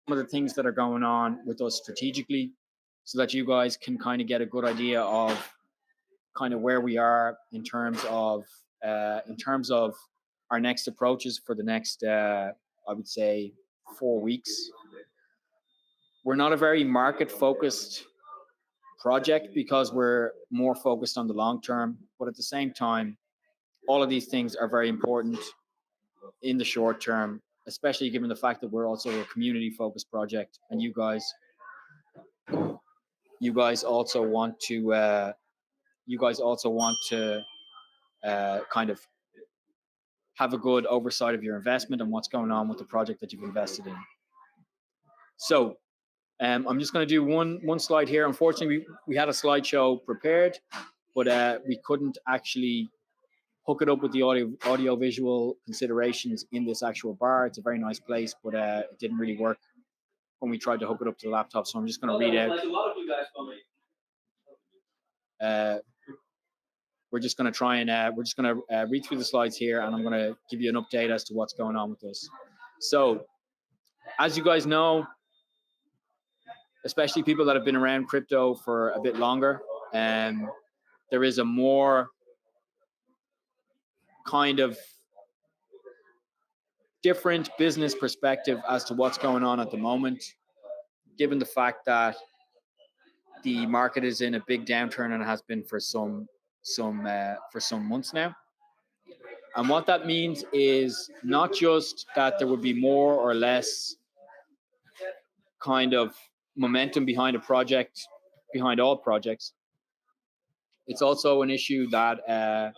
of the things that are going on with us strategically, so that you guys can kind of get a good idea of kind of where we are in terms of our next approaches for the next I would say 4 weeks. We're not a very market focused project because we're more focused on the long term, but at the same time, all of these things are very important in the short term, especially given the fact that we're also a community focused project, and you guys also want to kind of have a good oversight of your investment and what's going on with the project that you've invested in. So I'm just going to do one slide here. Unfortunately, we had a slideshow prepared, but we couldn't actually hook it up with the audio visual considerations in this actual bar. It's a very nice place, but it didn't really work when we tried to hook it up to the laptop. So I'm just going to read out. We're just going to try and read through the slides here, and I'm going to give you an update as to what's going on with this. So, as you guys know, especially people that have been around crypto for a bit longer, there is a more kind of different business perspective as to what's going on at the moment, given the fact that the market is in a big downturn and has been for some months now. And what that means is not just that there would be more or less kind of momentum behind a project, behind all projects. It's also an issue that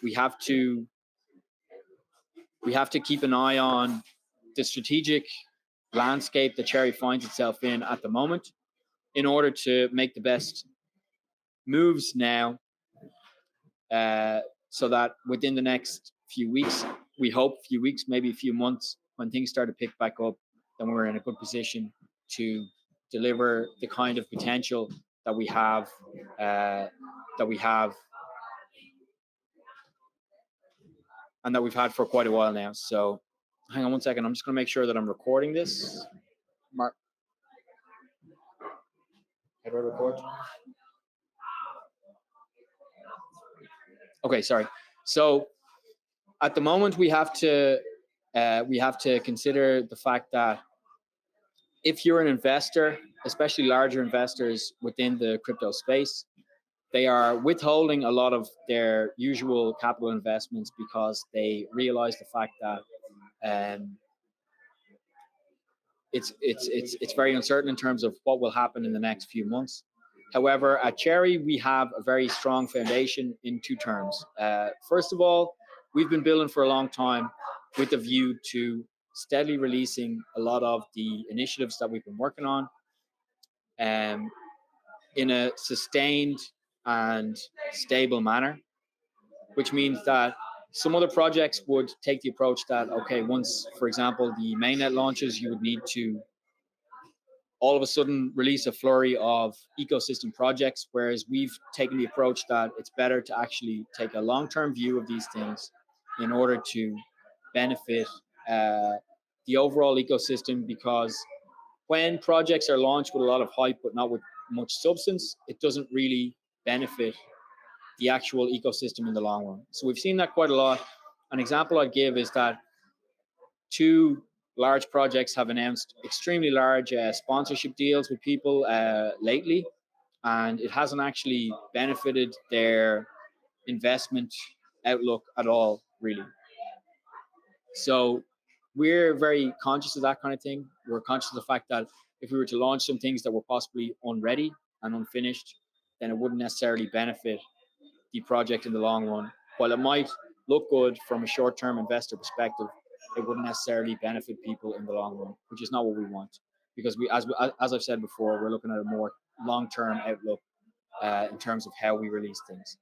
we have to keep an eye on the strategic landscape that Cherry finds itself in at the moment, in order to make the best moves now, so that within the next few weeks, we hope few weeks, maybe a few months, when things start to pick back up, then we're in a good position to deliver the kind of potential that we have and that we've had for quite a while now. So hang on one second. I'm just going to make sure that I'm recording this. Mark, how do I record? Okay, sorry. So at the moment, we have to consider the fact that if you're an investor, especially larger investors within the crypto space, they are withholding a lot of their usual capital investments because they realize the fact that it's very uncertain in terms of what will happen in the next few months. However, at Cherry, we have a very strong foundation in two terms. First of all, we've been building for a long time with a view to steadily releasing a lot of the initiatives that we've been working on in a sustained and stable manner, which means that some other projects would take the approach that, okay, once, for example, the mainnet launches, you would need to all of a sudden release a flurry of ecosystem projects, whereas we've taken the approach that it's better to actually take a long-term view of these things in order to benefit the overall ecosystem, because when projects are launched with a lot of hype but not with much substance, it doesn't really benefit the actual ecosystem in the long run. So we've seen that quite a lot. An example I'd give is that two large projects have announced extremely large sponsorship deals with people lately, and it hasn't actually benefited their investment outlook at all, really. So we're very conscious of that kind of thing. We're conscious of the fact that if we were to launch some things that were possibly unready and unfinished, then it wouldn't necessarily benefit the project in the long run. While it might look good from a short-term investor perspective, it wouldn't necessarily benefit people in the long run, which is not what we want. Because as I've said before, we're looking at a more long-term outlook in terms of how we release things.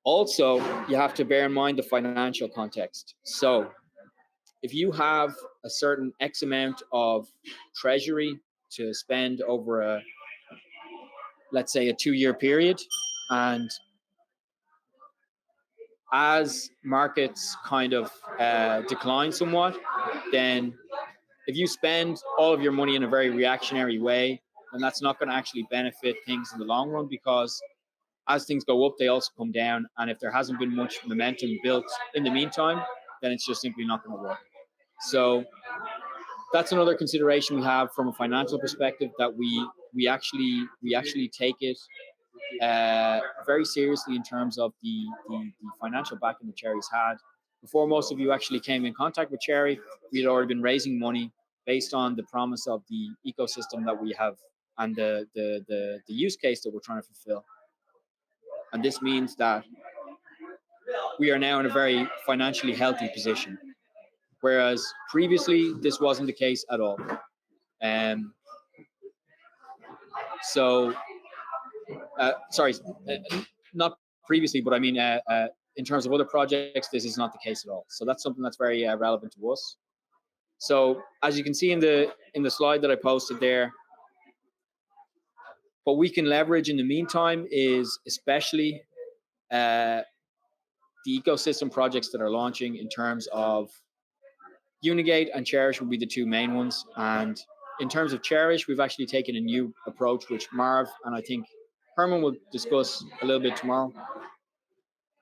Also, you have to bear in mind the financial context. So if you have a certain X amount of treasury to spend over let's say a 2-year period, and as markets kind of decline somewhat, then if you spend all of your money in a very reactionary way, then that's not going to actually benefit things in the long run, because as things go up, they also come down. And if there hasn't been much momentum built in the meantime, then it's just simply not going to work. So that's another consideration we have from a financial perspective, that we actually take it very seriously in terms of the financial backing that Cherry's had. Before most of you actually came in contact with Cherry, we had already been raising money based on the promise of the ecosystem that we have and the use case that we're trying to fulfill. And this means that we are now in a very financially healthy position, whereas previously this wasn't the case at all. Um, so, sorry, not previously, but I mean, in terms of other projects, this is not the case at all. So that's something that's very relevant to us. So as you can see in the slide that I posted there, what we can leverage in the meantime is especially the ecosystem projects that are launching. In terms of Unigate and Cherish will be the two main ones. And in terms of Cherish, we've actually taken a new approach, which Marv and I think Herman will discuss a little bit tomorrow.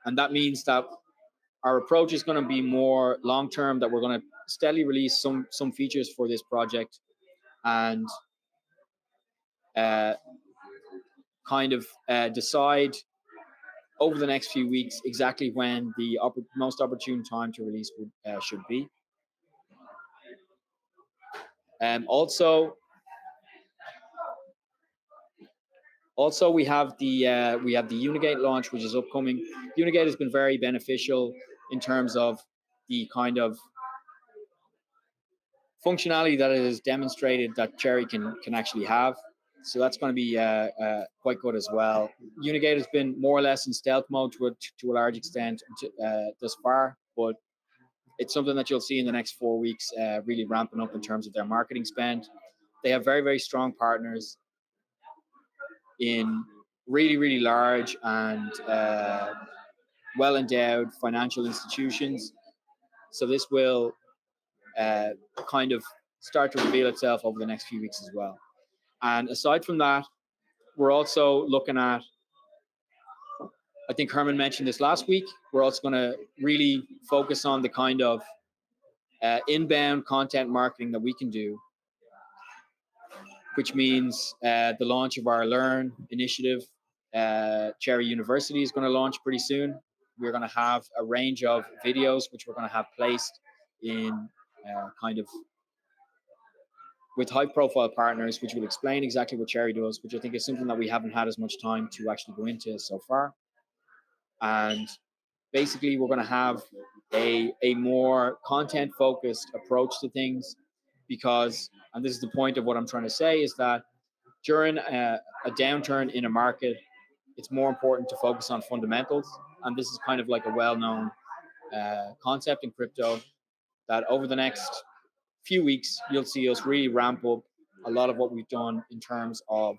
And that means that our approach is going to be more long term, that we're going to steadily release some features for this project, and kind of decide over the next few weeks exactly when the most opportune time to release should be. Also, we have the Unigate launch, which is upcoming. Unigate has been very beneficial in terms of the kind of functionality that it has demonstrated that Cherry can actually have. So that's going to be quite good as well. Unigate has been more or less in stealth mode to a large extent thus far, but it's something that you'll see in the next 4 weeks really ramping up in terms of their marketing spend. They have very, very strong partners in really, really large and well-endowed financial institutions. So this will kind of start to reveal itself over the next few weeks as well. And aside from that, we're also looking at, I think Herman mentioned this last week, we're also going to really focus on the kind of inbound content marketing that we can do, which means the launch of our Learn initiative. Cherry University is going to launch pretty soon. We're going to have a range of videos which we're going to have placed in kind of with high profile partners, which will explain exactly what Cherry does, which I think is something that we haven't had as much time to actually go into so far. And basically, we're going to have a more content focused approach to things, because, and this is the point of what I'm trying to say, is that during a downturn in a market, it's more important to focus on fundamentals. And this is kind of like a well-known concept in crypto, that over the next few weeks, you'll see us really ramp up a lot of what we've done in terms of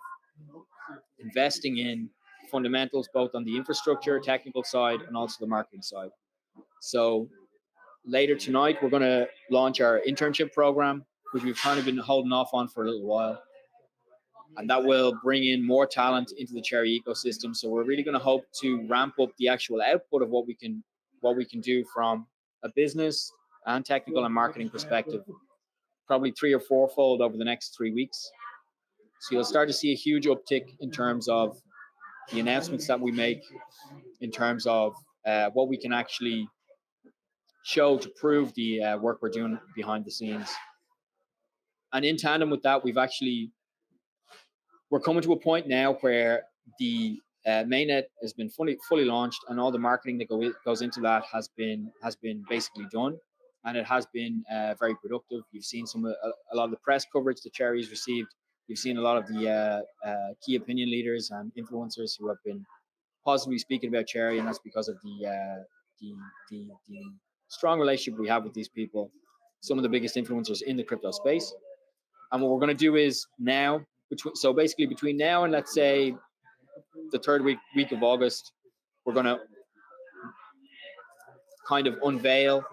investing in fundamentals, both on the infrastructure, technical side, and also the marketing side. So later tonight, we're going to launch our internship program, which we've kind of been holding off on for a little while. And that will bring in more talent into the Cherry ecosystem. So we're really going to hope to ramp up the actual output of what we can do from a business and technical and marketing perspective, probably 3 or 4-fold over the next 3 weeks. So you'll start to see a huge uptick in terms of the announcements that we make, in terms of what we can actually show to prove the work we're doing behind the scenes. And in tandem with that, we're coming to a point now where the mainnet has been fully launched, and all the marketing that goes into that has been basically done, and it has been very productive. You've seen a lot of the press coverage that Cherry's received. You've seen a lot of the key opinion leaders and influencers who have been positively speaking about Cherry, and that's because of the strong relationship we have with these people, some of the biggest influencers in the crypto space. And what we're going to do is now, between now and let's say the third week of August, we're going to kind of unveil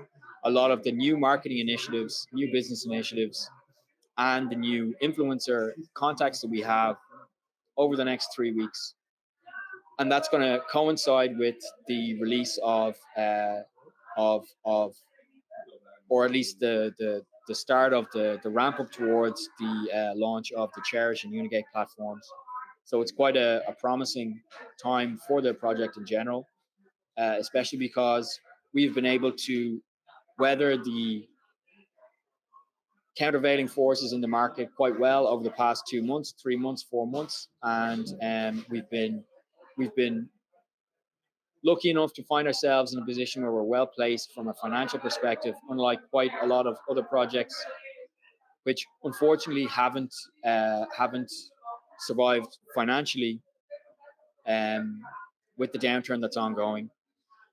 a lot of the new marketing initiatives, new business initiatives, and the new influencer contacts that we have over the next 3 weeks. And that's going to coincide with the release of or at least the start of the ramp up towards the launch of the Cherish and Unigate platforms. So it's quite a promising time for the project in general, especially because we've been able to weather the countervailing forces in the market quite well over the past 2 months, 3 months, 4 months, and we've been lucky enough to find ourselves in a position where we're well placed from a financial perspective, unlike quite a lot of other projects, which unfortunately haven't survived financially with the downturn that's ongoing.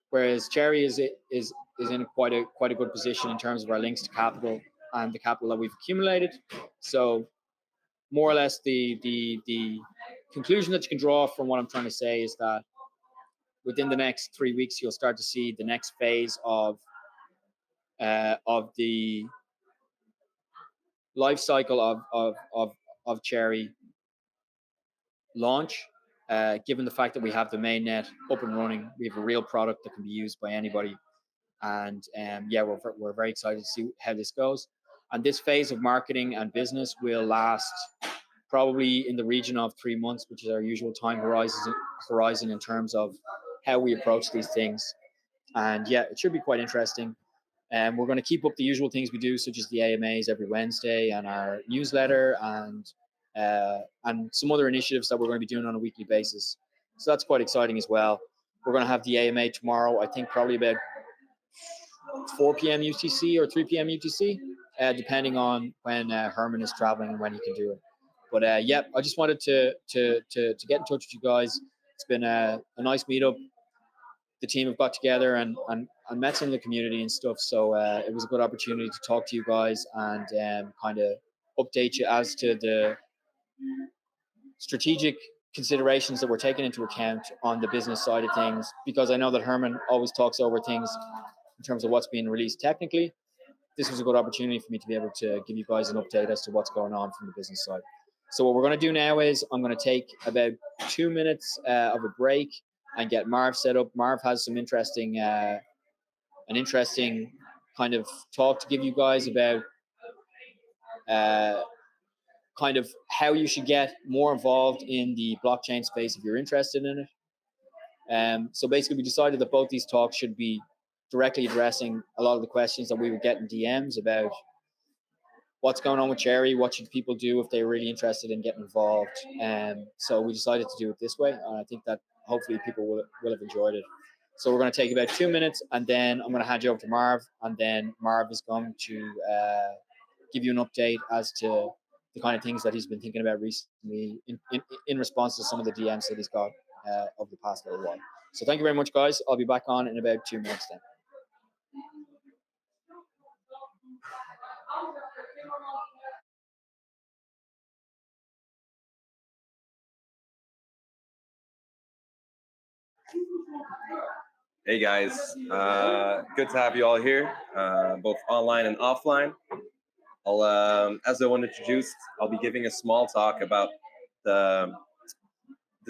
Whereas Cherry is in quite a good position in terms of our links to capital and the capital that we've accumulated. So more or less the conclusion that you can draw from what I'm trying to say is that within the next 3 weeks you'll start to see the next phase of the life cycle of Cherry launch. Given the fact that we have the mainnet up and running, we have a real product that can be used by anybody, and yeah, we're very excited to see how this goes. And this phase of marketing and business will last probably in the region of 3 months, which is our usual time horizon in terms of how we approach these things. And yeah, it should be quite interesting. And we're going to keep up the usual things we do, such as the AMAs every Wednesday and our newsletter and some other initiatives that we're going to be doing on a weekly basis. So that's quite exciting as well. We're going to have the AMA tomorrow, I think probably about 4 p.m. UTC or 3 p.m. UTC, depending on when Herman is traveling and when he can do it. But yeah, I just wanted to get in touch with you guys. It's been a nice meetup. The team have got together and met some of the community and stuff. So it was a good opportunity to talk to you guys and kind of update you as to the strategic considerations that we're taking into account on the business side of things, because I know that Herman always talks over things in terms of what's being released technically. This was a good opportunity for me to be able to give you guys an update as to what's going on from the business side. So what we're going to do now is I'm going to take about 2 minutes of a break and get Marv set up. Marv has some an interesting kind of talk to give you guys about kind of how you should get more involved in the blockchain space if you're interested in it. So basically, we decided that both these talks should be directly addressing a lot of the questions that we would get in DMs about what's going on with Cherry, what should people do if they're really interested in getting involved. So we decided to do it this way, and I think that hopefully people will have enjoyed it. So we're going to take about 2 minutes, and then I'm going to hand you over to Marv, and then Marv is going to give you an update as to the kind of things that he's been thinking about recently in response to some of the DMs that he's got over the past little while. So thank you very much, guys. I'll be back on in about 2 minutes then. Hey guys, good to have you all here, both online and offline. As I want introduced, I'll be giving a small talk about the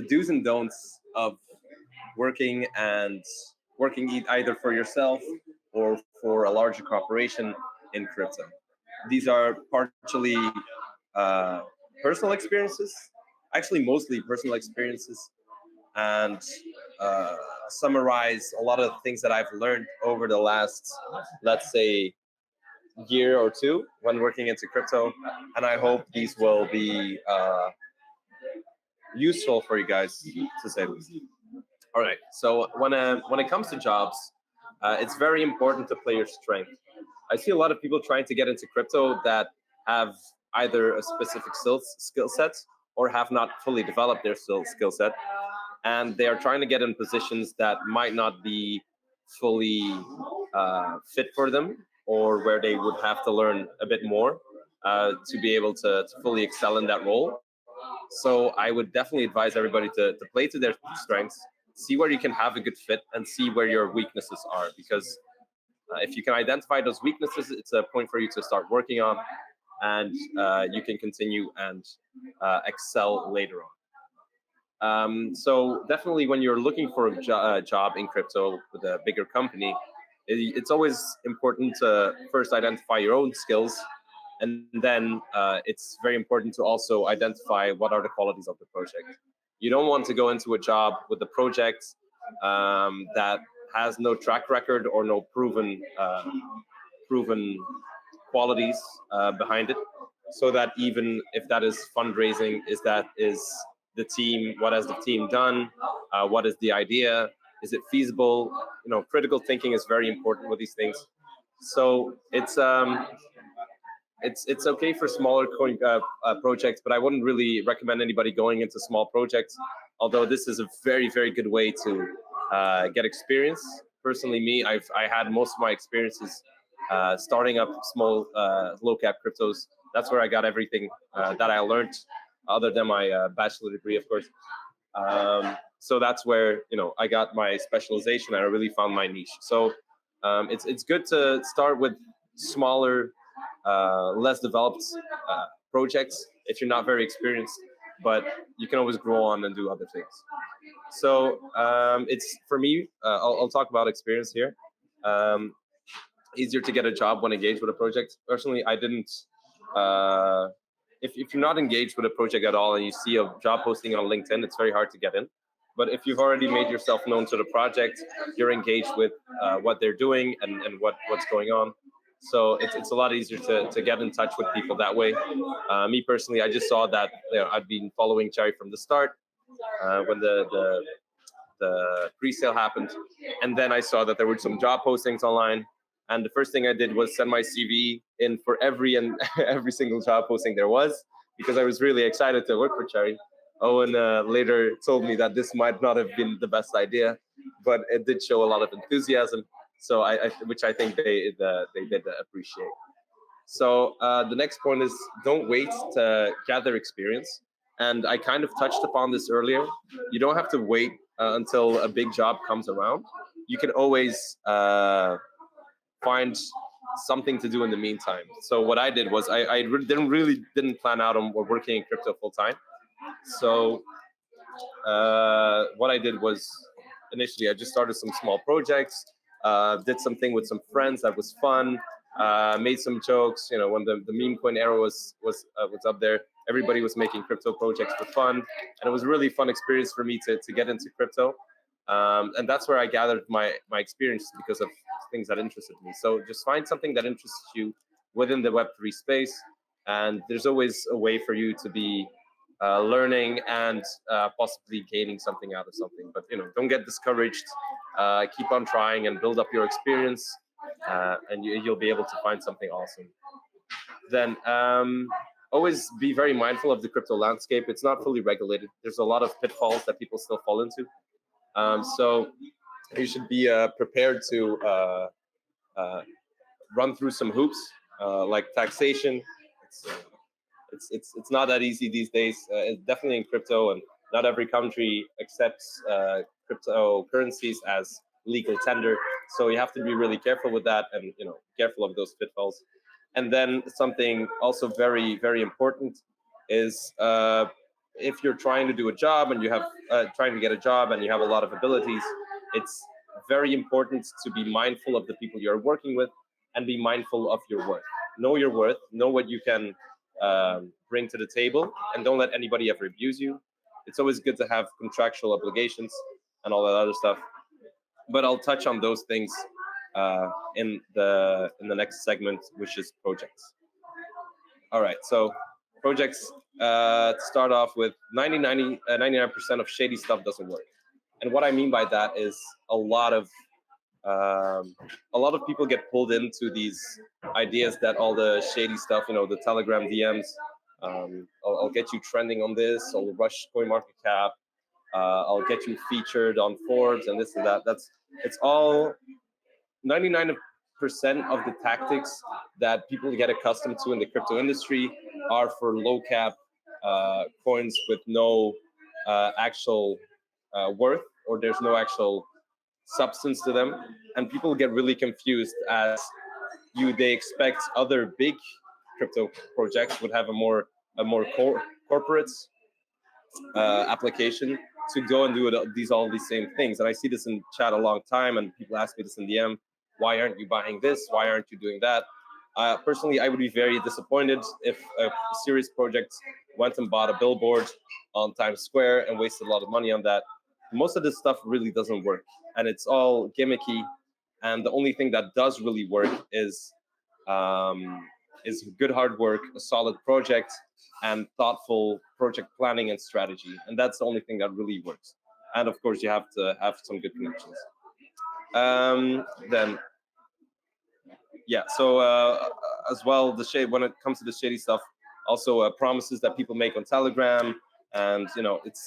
do's and don'ts of working either for yourself or for a larger corporation in crypto. These are partially uh, personal experiences, actually mostly personal experiences, and uh, summarize a lot of the things that I've learned over the last, let's say, year or two when working into crypto. And I hope these will be useful for you guys, to say the least. All right. So when it comes to jobs, it's very important to play your strength. I see a lot of people trying to get into crypto that have either a specific skill set or have not fully developed their skill set, and they are trying to get in positions that might not be fully fit for them, or where they would have to learn a bit more to be able to fully excel in that role. So I would definitely advise everybody to play to their strengths, see where you can have a good fit, and see where your weaknesses are. Because if you can identify those weaknesses, it's a point for you to start working on. and you can continue and excel later on. So definitely when you're looking for a job in crypto with a bigger company, it's always important to first identify your own skills, and then it's very important to also identify what are the qualities of the project. You don't want to go into a job with a project that has no track record or no proven qualities behind it, so that even if that is fundraising, is the team, what has the team done, what is the idea, is it feasible? Critical thinking is very important with these things. So it's okay for smaller projects, but I wouldn't really recommend anybody going into small projects. Although this is a very, very good way to get experience. Personally, I had most of my experiences starting up small low cap cryptos. That's where I got everything that I learned, other than my bachelor degree, of course. So that's where I got my specialization, and I really found my niche. So it's good to start with smaller, less developed projects if you're not very experienced, but you can always grow on and do other things. So it's for me. I'll talk about experience here. Um, Easier to get a job when engaged with a project. Personally, I didn't. If you're not engaged with a project at all and you see a job posting on LinkedIn, it's very hard to get in. But if you've already made yourself known to the project, you're engaged with what they're doing and what's going on. So it's a lot easier to get in touch with people that way. Me personally, I just saw that I've been following Cherry from the start when the pre-sale happened, and then I saw that there were some job postings online. And the first thing I did was send my CV in for every single job posting there was, because I was really excited to work for Cherry. Owen later told me that this might not have been the best idea, but it did show a lot of enthusiasm. So which I think they did appreciate. So the next point is, don't wait to gather experience. And I kind of touched upon this earlier. You don't have to wait until a big job comes around. You can always find something to do in the meantime. So what I did was I didn't plan out on working in crypto full time. So what I did was, initially I just started some small projects, did something with some friends that was fun, made some jokes. When the meme coin era was up there, everybody was making crypto projects for fun, and it was a really fun experience for me to get into crypto. And that's where I gathered my experience, because of things that interested me. So just find something that interests you within the Web3 space, and there's always a way for you to be learning and possibly gaining something out of something. But don't get discouraged. Keep on trying and build up your experience, and you'll be able to find something awesome. Then always be very mindful of the crypto landscape. It's not fully regulated. There's a lot of pitfalls that people still fall into. So you should be prepared to run through some hoops, like taxation. It's not that easy these days. It's definitely in crypto, and not every country accepts cryptocurrencies as legal tender. So you have to be really careful with that, and careful of those pitfalls. And then something also very, very important is, if you're trying to do a job and you have trying to get a job and you have a lot of abilities, it's very important to be mindful of the people you're working with, and be mindful of your worth. Know your worth. Know what you can bring to the table, and don't let anybody ever abuse you. It's always good to have contractual obligations and all that other stuff, but I'll touch on those things in the next segment, which is projects. All right, so projects, to start off with, 99% of shady stuff doesn't work. And what I mean by that is a lot of people get pulled into these ideas that all the shady stuff, the Telegram DMs, I'll get you trending on this, I'll rush CoinMarketCap, I'll get you featured on Forbes and this and that. It's all 99% of the tactics that people get accustomed to in the crypto industry are for low cap coins with no actual worth, or there's no actual substance to them, and people get really confused as they expect other big crypto projects would have a more corporate application to go and do all these same things. And I see this in chat a long time, and people ask me this in DM: why aren't you buying this? Why aren't you doing that? Personally, I would be very disappointed if a serious project went and bought a billboard on Times Square and wasted a lot of money on that. Most of this stuff really doesn't work, and it's all gimmicky. And the only thing that does really work um, is good hard work, a solid project, and thoughtful project planning and strategy. And that's the only thing that really works. And of course, you have to have some good connections. Then, yeah. So as well, the shade when it comes to the shady stuff, also promises that people make on Telegram, and it's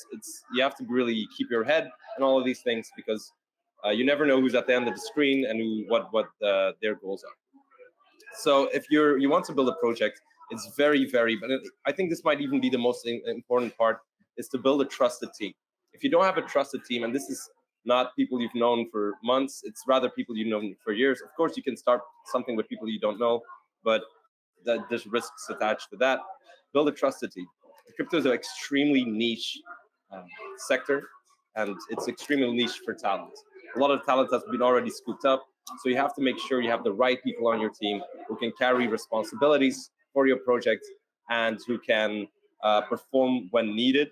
you have to really keep your head and all of these things, because you never know who's at the end of the screen and what their goals are. So if you want to build a project, it's very, but I think this might even be the most important part, is to build a trusted team. If you don't have a trusted team, and this is not people you've known for months, it's rather people you've known for years. Of course, you can start something with people you don't know, but there's risks attached to that. Build a trusted team. Crypto is an extremely niche um, sector, and it's extremely niche for talent. A lot of talent has been already scooped up, so you have to make sure you have the right people on your team who can carry responsibilities for your project and who can perform when needed.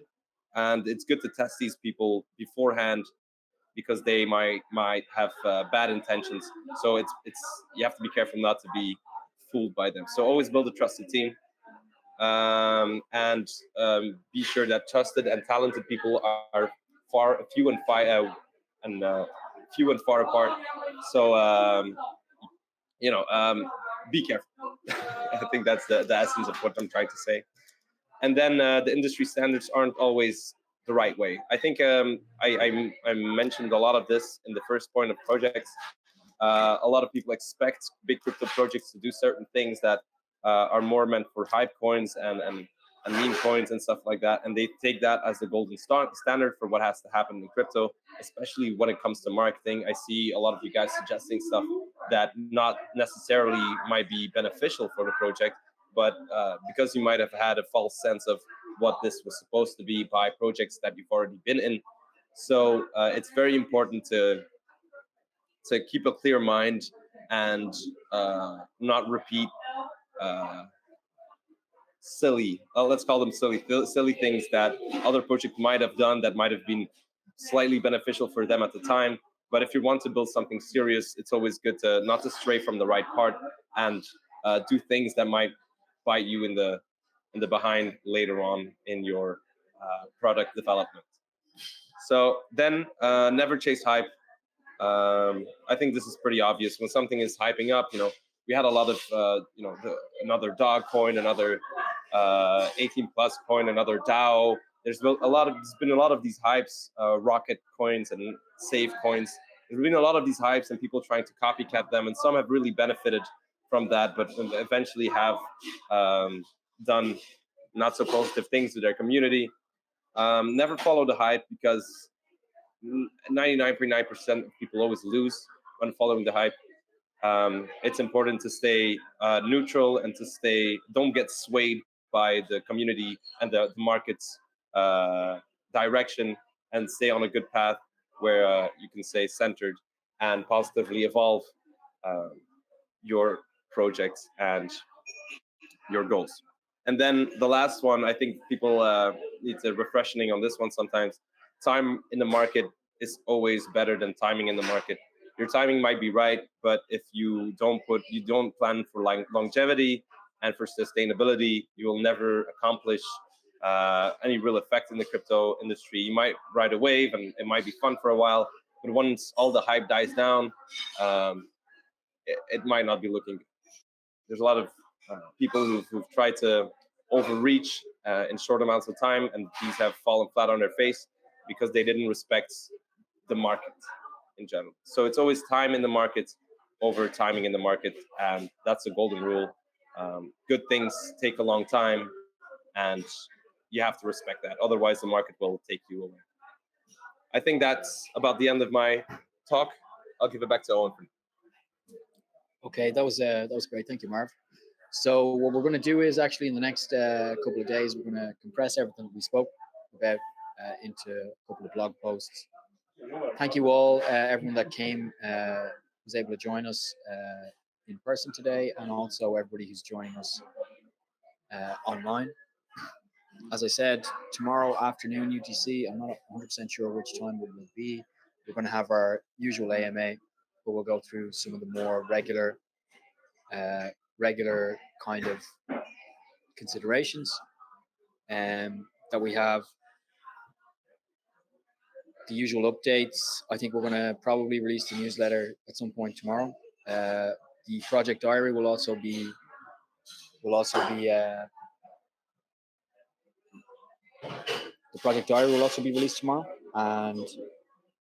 And it's good to test these people beforehand, because they might have bad intentions. So it's you have to be careful not to be fooled by them. So always build a trusted team, and be sure that trusted and talented people are and few and far apart. So you know, be careful. I think that's the essence of what I'm trying to say. And then the industry standards aren't always the right way. I think I mentioned a lot of this in the first point of projects. A lot of people expect big crypto projects to do certain things that are more meant for hype coins and meme coins and stuff like that, and they take that as the golden standard for what has to happen in crypto, especially when it comes to marketing. I see a lot of you guys suggesting stuff that not necessarily might be beneficial for the project, but because you might have had a false sense of what this was supposed to be by projects that you've already been in. So it's very important to keep a clear mind and not repeat uh, silly, let's call them silly things that other projects might have done that might have been slightly beneficial for them at the time. But if you want to build something serious, it's always good to not to stray from the right part and do things that might bite you in the behind later on in your product development. So then, never chase hype. I think this is pretty obvious. When something is hyping up, we had a lot of, another dog coin, another 18 plus coin, another DAO. There's been a lot of these hypes, rocket coins and save coins. There's been a lot of these hypes and people trying to copycat them, and some have really benefited from that, but eventually have done not so positive things to their community. Never follow the hype, because 99.9% of people always lose when following the hype. It's important to stay neutral and don't get swayed by the community and the market's direction, and stay on a good path where you can stay centered and positively evolve uh, your projects and your goals. And then the last one, I think people need to refreshing on this one sometimes. Time in the market is always better than timing in the market. Your timing might be right, but if you don't plan for longevity and for sustainability, you will never accomplish any real effect in the crypto industry. You might ride a wave and it might be fun for a while, but once all the hype dies down, it might not be looking good. There's a lot of people who've tried to overreach in short amounts of time, and these have fallen flat on their face because they didn't respect the market in general. So it's always time in the market over timing in the market, and that's a golden rule. Good things take a long time, and you have to respect that. Otherwise, the market will take you away. I think that's about the end of my talk. I'll give it back to Owen. Okay, that was great. Thank you, Marv. So what we're going to do is actually in the next couple of days, we're going to compress everything that we spoke about into a couple of blog posts. Thank you all, everyone that came, was able to join us in person today, and also everybody who's joining us online. As I said, tomorrow afternoon UTC, I'm not 100% sure which time it will be. We're going to have our usual AMA, but we'll go through some of the more uh, regular kind of considerations that we have. The usual updates. I think we're going to probably release the newsletter at some point tomorrow. The project diary will also be the project diary will also be released tomorrow, and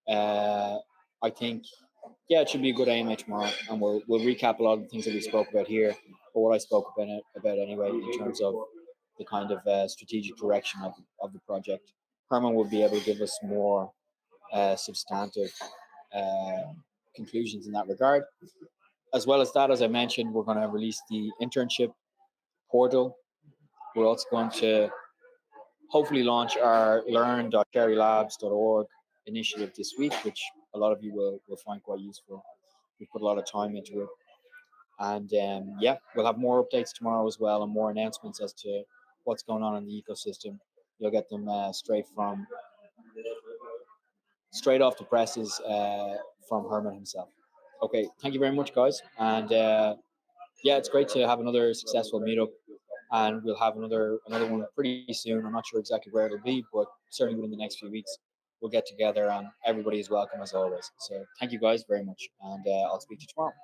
uh, I think yeah, it should be a good AMA tomorrow, and we'll recap a lot of the things that we spoke about here, or what I spoke about anyway, in terms of the kind of strategic direction of the project. Herman will be able to give us more substantive uh, conclusions in that regard. As well as that, as I mentioned, we're going to release the internship portal. We're also going to hopefully launch our learn.cherrylabs.org initiative this week, which a lot of you will find quite useful. We put a lot of time into it. And yeah, we'll have more updates tomorrow as well, and more announcements as to what's going on in the ecosystem. You'll get them straight off the presses from Herman himself. Okay, thank you very much, guys. And yeah, it's great to have another successful meetup, and we'll have another one pretty soon. I'm not sure exactly where it'll be, but certainly within the next few weeks, we'll get together, and everybody is welcome as always. So thank you guys very much, and I'll speak to you tomorrow.